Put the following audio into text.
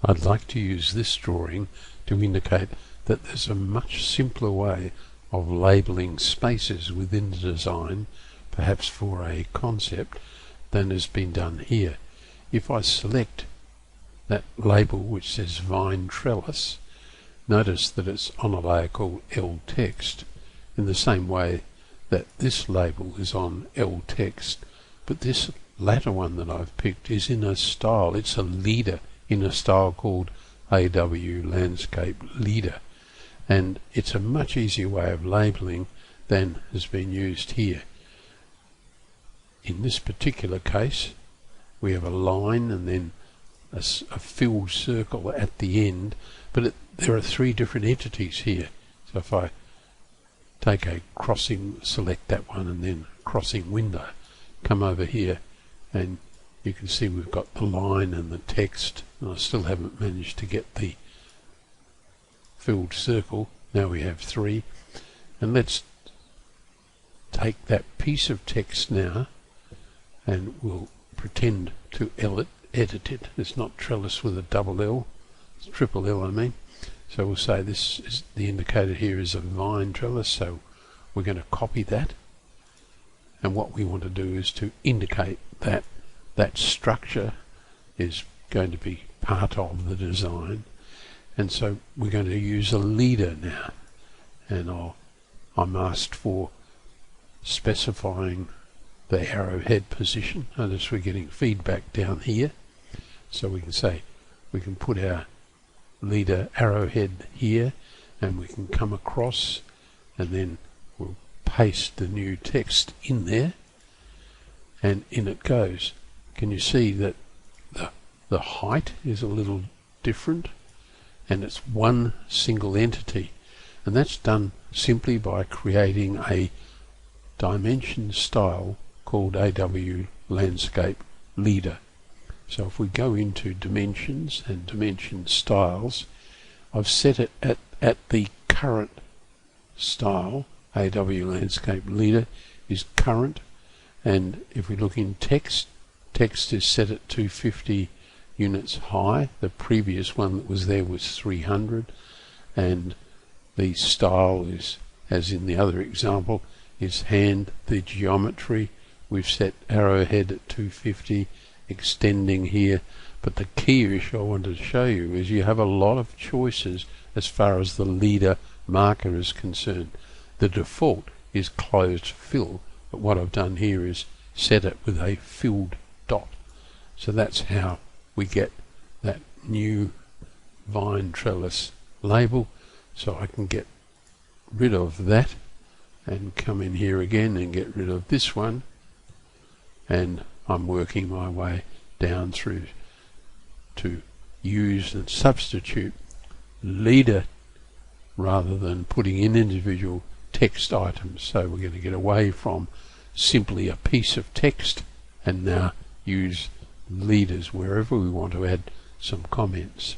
I'd like to use this drawing to indicate that there's a much simpler way of labelling spaces within the design, perhaps for a concept, than has been done here. If I select that label which says vine trellis, notice that it's on a layer called L text, in the same way that this label is on L text, but this latter one that I've picked is in a style, it's a leader in a style called AW Landscape Leader, and it's a much easier way of labeling than has been used here. In this particular case we have a line and then a filled circle at the end, but there are three different entities here. So if I take a crossing, select that one and then crossing window, come over here and you can see we've got the line and the text, and I still haven't managed to get the filled circle. Now we have three, and let's take that piece of text now and we'll pretend to edit it. It's not trellis with a double L, it's triple L I mean. So we'll say this is the indicator here is a vine trellis, so we're going to copy that, and what we want to do is to indicate that that structure is going to be part of the design, and so we're going to use a leader now, and I'm asked for specifying the arrowhead position. Notice we're getting feedback down here, so we can say we can put our leader arrowhead here and we can come across and then we'll paste the new text in there and in it goes. Can you see that the height is a little different and it's one single entity, and that's done simply by creating a dimension style called AW Landscape Leader. So if we go into dimensions and dimension styles, I've set it at the current style. AW Landscape Leader is current, and if we look in text, text is set at 250 units high. The previous one that was there was 300, and the style is, as in the other example, is hand. The geometry, we've set arrowhead at 250, extending here, but the key issue I wanted to show you is you have a lot of choices as far as the leader marker is concerned. The default is closed fill, but what I've done here is set it with a filled dot. So that's how we get that new vine trellis label. So I can get rid of that and come in here again and get rid of this one, and I'm working my way down through to use and substitute leader rather than putting in individual text items. So we're going to get away from simply a piece of text and now use leaders wherever we want to add some comments.